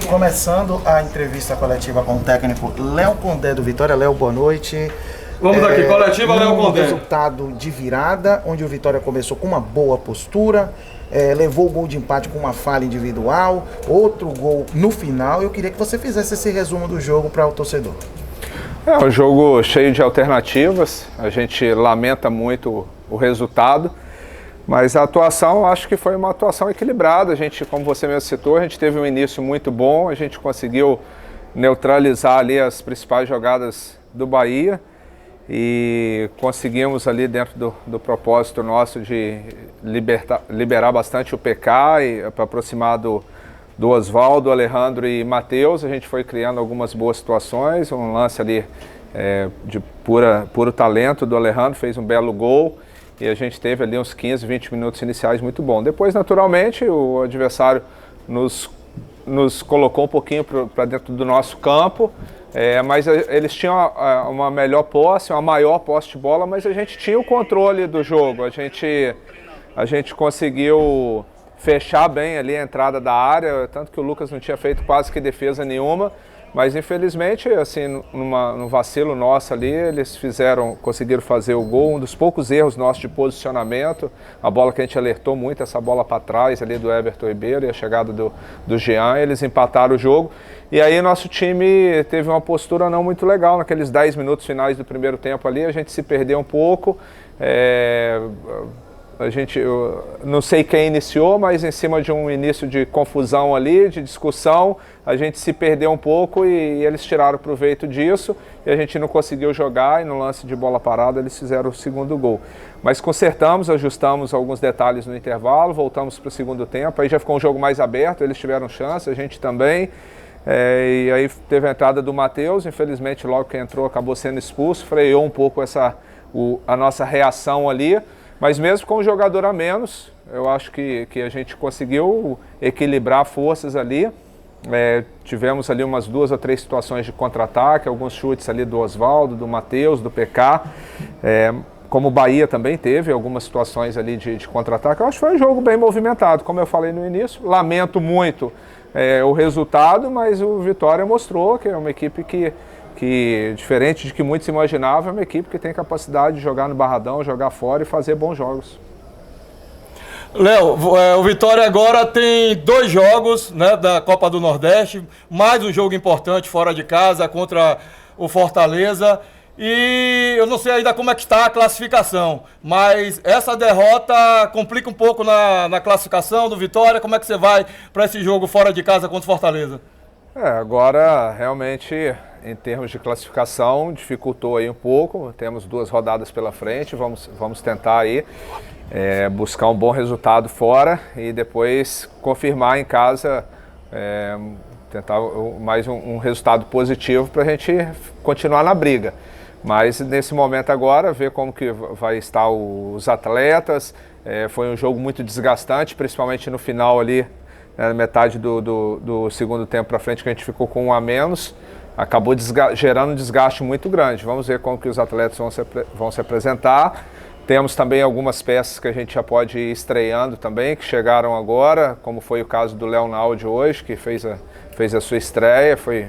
Começando a entrevista coletiva com o técnico Léo Condé do Vitória. Léo, boa noite. Vamos aqui, coletiva Léo Condé. Resultado de virada, onde o Vitória começou com uma boa postura, levou o gol de empate com uma falha individual, outro gol no final. Eu queria que você fizesse esse resumo do jogo para o torcedor. É um jogo cheio de alternativas, a gente lamenta muito o resultado, mas a atuação, acho que foi uma atuação equilibrada. A gente, como você mesmo citou, a gente teve um início muito bom, a gente conseguiu neutralizar ali as principais jogadas do Bahia e conseguimos ali dentro do propósito nosso de liberar bastante o PK e para aproximar do Osvaldo, Alejandro e Matheus. A gente foi criando algumas boas situações, um lance ali de puro talento do Alejandro, fez um belo gol. E a gente teve ali uns 15, 20 minutos iniciais muito bom. Depois, naturalmente, o adversário nos colocou um pouquinho para dentro do nosso campo, mas eles tinham uma melhor posse, uma maior posse de bola, mas a gente tinha o controle do jogo. A gente conseguiu fechar bem ali a entrada da área, tanto que o Lucas não tinha feito quase que defesa nenhuma. Mas infelizmente, assim, num vacilo nosso ali, eles conseguiram fazer o gol, um dos poucos erros nossos de posicionamento, a bola que a gente alertou muito, essa bola para trás ali do Everton Ribeiro e a chegada do Jean, eles empataram o jogo. E aí nosso time teve uma postura não muito legal, naqueles 10 minutos finais do primeiro tempo ali, a gente se perdeu um pouco. Eu não sei quem iniciou, mas em cima de um início de confusão ali, de discussão, a gente se perdeu um pouco e eles tiraram proveito disso e a gente não conseguiu jogar e no lance de bola parada eles fizeram o segundo gol. Mas consertamos, ajustamos alguns detalhes no intervalo, voltamos para o segundo tempo, aí já ficou um jogo mais aberto, eles tiveram chance, a gente também. E aí teve a entrada do Matheus, infelizmente logo que entrou acabou sendo expulso, freou um pouco a nossa reação ali. Mas mesmo com um jogador a menos, eu acho que a gente conseguiu equilibrar forças ali. Tivemos ali umas 2 ou 3 situações de contra-ataque, alguns chutes ali do Osvaldo, do Matheus, do PK. Como o Bahia também teve algumas situações ali de contra-ataque. Eu acho que foi um jogo bem movimentado, como eu falei no início. Lamento muito o resultado, mas o Vitória mostrou que é uma equipe que diferente de que muitos imaginavam, é uma equipe que tem capacidade de jogar no Barradão, jogar fora e fazer bons jogos. Léo, o Vitória agora tem 2 jogos, né, da Copa do Nordeste, mais um jogo importante fora de casa contra o Fortaleza. E eu não sei ainda como é que está a classificação, mas essa derrota complica um pouco na classificação do Vitória. Como é que você vai para esse jogo fora de casa contra o Fortaleza? Agora realmente em termos de classificação dificultou aí um pouco, temos 2 rodadas pela frente, vamos tentar aí buscar um bom resultado fora e depois confirmar em casa, tentar mais um resultado positivo para a gente continuar na briga. Mas nesse momento agora, ver como que vai estar os atletas, foi um jogo muito desgastante, principalmente no final ali, na metade do segundo tempo para frente, que a gente ficou com 1 a menos, acabou gerando um desgaste muito grande. Vamos ver como que os atletas vão se apresentar. Temos também algumas peças que a gente já pode ir estreando também, que chegaram agora, como foi o caso do Léo Naldi hoje, que fez a sua estreia, foi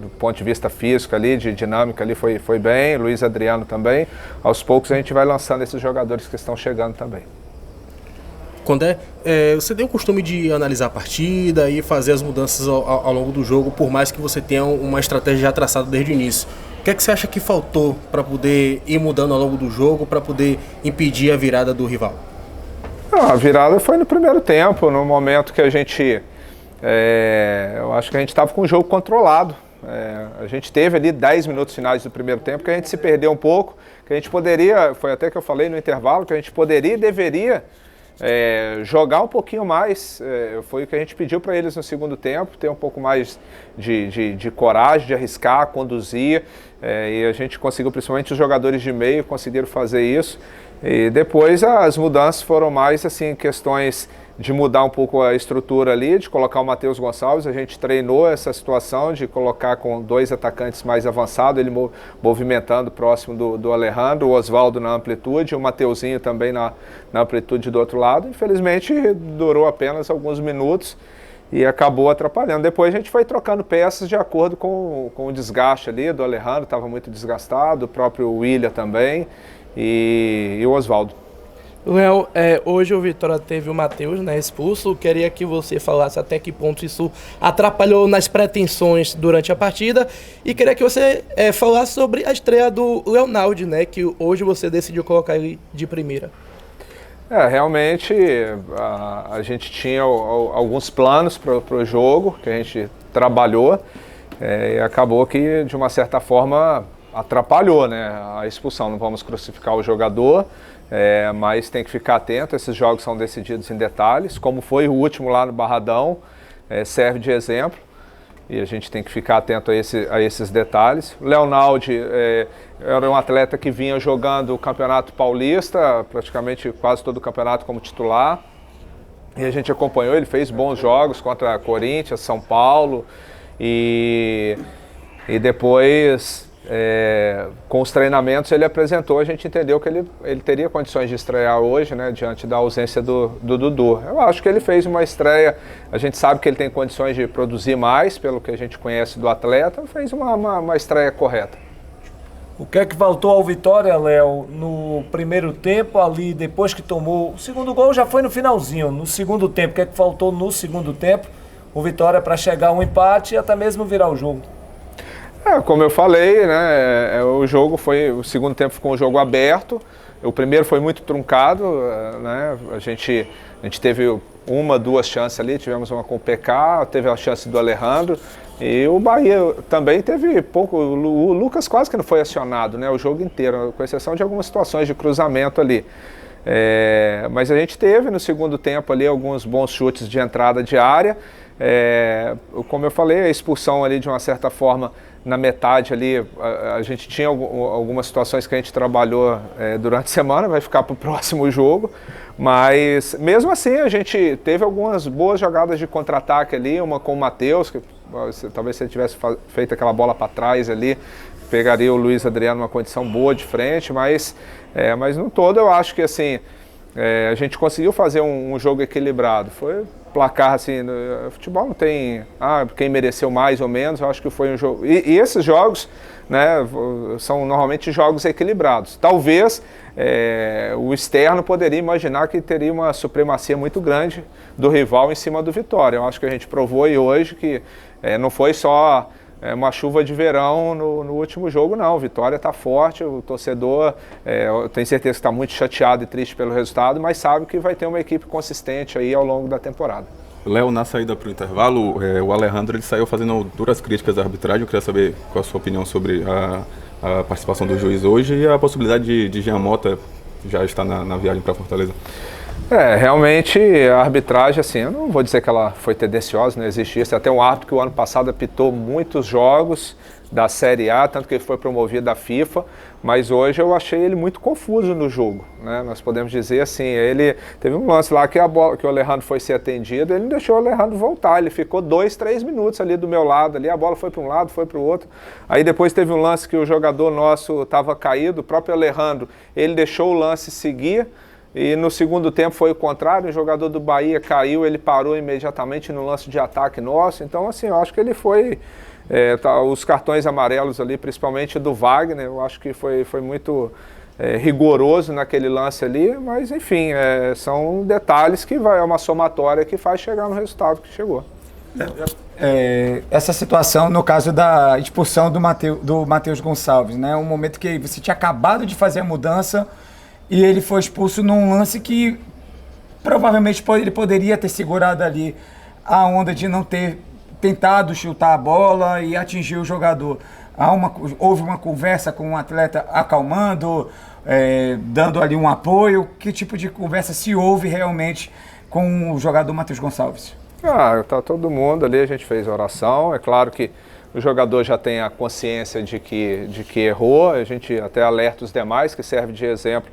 do ponto de vista físico ali, de dinâmica ali, foi bem, Luiz Adriano também. Aos poucos a gente vai lançando esses jogadores que estão chegando também. Condé, você tem o costume de analisar a partida e fazer as mudanças ao longo do jogo, por mais que você tenha uma estratégia já traçada desde o início. O que é que você acha que faltou para poder ir mudando ao longo do jogo, para poder impedir a virada do rival? A virada foi no primeiro tempo, no momento que a gente... eu acho que a gente estava com o jogo controlado. A gente teve ali 10 minutos finais do primeiro tempo que a gente se perdeu um pouco, que a gente poderia, foi até que eu falei no intervalo, que a gente poderia e deveria jogar um pouquinho mais. Foi o que a gente pediu para eles no segundo tempo, ter um pouco mais de coragem, de arriscar, conduzir, e a gente conseguiu, principalmente os jogadores de meio conseguiram fazer isso. E depois as mudanças foram mais assim, questões de mudar um pouco a estrutura ali, de colocar o Matheus Gonçalves. A gente treinou essa situação de colocar com 2 atacantes mais avançados, ele movimentando próximo do Alejandro, o Osvaldo na amplitude, o Mateuzinho também na amplitude do outro lado. Infelizmente durou apenas alguns minutos e acabou atrapalhando. Depois a gente foi trocando peças de acordo com o desgaste ali do Alejandro, estava muito desgastado, o próprio William também e o Oswaldo. Léo, hoje o Vitória teve o Matheus, né, expulso. Queria que você falasse até que ponto isso atrapalhou nas pretensões durante a partida. E queria que você falasse sobre a estreia do Leonardo, né, que hoje você decidiu colocar ele de primeira. Realmente a gente tinha alguns planos para o jogo que a gente trabalhou e acabou que, de uma certa forma, atrapalhou, né, a expulsão. Não vamos crucificar o jogador. Mas tem que ficar atento, esses jogos são decididos em detalhes, como foi o último lá no Barradão, serve de exemplo, e a gente tem que ficar atento a esses detalhes. O Leonardo era um atleta que vinha jogando o Campeonato Paulista, praticamente quase todo o campeonato como titular, e a gente acompanhou, ele fez bons jogos contra Corinthians, São Paulo, e depois... com os treinamentos ele apresentou, a gente entendeu que ele teria condições de estrear hoje, né, diante da ausência do Dudu. Eu acho que ele fez uma estreia, a gente sabe que ele tem condições de produzir mais, pelo que a gente conhece do atleta, fez uma estreia correta. O que é que faltou ao Vitória, Léo, no primeiro tempo ali, depois que tomou o segundo gol, já foi no finalzinho, no segundo tempo, o que é que faltou no segundo tempo, o Vitória para chegar a um empate e até mesmo virar o jogo? Como eu falei, né, o segundo tempo ficou um jogo aberto, o primeiro foi muito truncado, né, a gente teve duas chances ali, tivemos uma com o PK, teve a chance do Alejandro, e o Bahia também teve pouco, o Lucas quase que não foi acionado, né, o jogo inteiro, com exceção de algumas situações de cruzamento ali. Mas a gente teve no segundo tempo ali alguns bons chutes de entrada de área, como eu falei, a expulsão ali de uma certa forma na metade ali, a gente tinha algumas situações que a gente trabalhou durante a semana, vai ficar para o próximo jogo, mas mesmo assim a gente teve algumas boas jogadas de contra-ataque ali, uma com o Matheus, que talvez se ele tivesse feito aquela bola para trás ali, pegaria o Luiz Adriano numa condição boa de frente, mas no todo eu acho que assim, a gente conseguiu fazer um jogo equilibrado. Foi placar assim, no futebol não tem quem mereceu mais ou menos, eu acho que foi um jogo. E esses jogos, né, são normalmente jogos equilibrados. Talvez o externo poderia imaginar que teria uma supremacia muito grande do rival em cima do Vitória. Eu acho que a gente provou aí hoje que não foi só uma chuva de verão no último jogo, não. O Vitória está forte, o torcedor, eu tenho certeza que está muito chateado e triste pelo resultado, mas sabe que vai ter uma equipe consistente aí ao longo da temporada. Léo, na saída para o intervalo, o Alejandro ele saiu fazendo duras críticas à arbitragem. Eu queria saber qual a sua opinião sobre a participação do juiz hoje e a possibilidade de Jean Mota já estar na viagem para Fortaleza. Realmente a arbitragem, assim, eu não vou dizer que ela foi tendenciosa, não existe isso. Até um árbitro que o ano passado apitou muitos jogos da Série A, tanto que ele foi promovido da FIFA, mas hoje eu achei ele muito confuso no jogo, né? Nós podemos dizer assim, ele teve um lance lá que o Alejandro foi ser atendido, ele não deixou o Alejandro voltar, ele ficou 2-3 minutos ali do meu lado, ali a bola foi para um lado, foi para o outro, aí depois teve um lance que o jogador nosso estava caído, o próprio Alejandro, ele deixou o lance seguir, e no segundo tempo foi o contrário, o jogador do Bahia caiu, ele parou imediatamente no lance de ataque nosso, então assim, eu acho que ele foi... os cartões amarelos ali, principalmente do Wagner, eu acho que foi muito rigoroso naquele lance ali, mas enfim, são detalhes que é uma somatória que faz chegar no resultado que chegou. Essa situação, no caso da expulsão do Matheus Gonçalves, né? Um momento que você tinha acabado de fazer a mudança e ele foi expulso num lance que provavelmente ele poderia ter segurado ali a onda de não ter tentado chutar a bola e atingir o jogador. Houve uma conversa com o atleta acalmando, dando ali um apoio. Que tipo de conversa se houve realmente com o jogador Matheus Gonçalves? Tá todo mundo ali, a gente fez a oração. É claro que o jogador já tem a consciência de que errou, a gente até alerta os demais, que serve de exemplo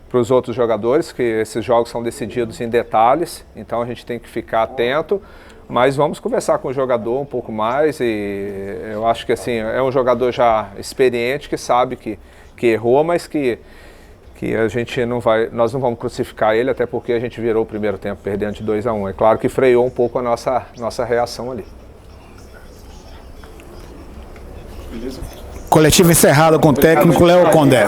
para os outros jogadores, que esses jogos são decididos em detalhes, então a gente tem que ficar atento. Mas vamos conversar com o jogador um pouco mais e eu acho que assim, é um jogador já experiente, que sabe que errou, mas que que a gente nós não vamos crucificar ele, até porque a gente virou o primeiro tempo perdendo de 2-1. É claro que freou um pouco a nossa reação ali. Coletivo encerrado com o técnico Léo Condé.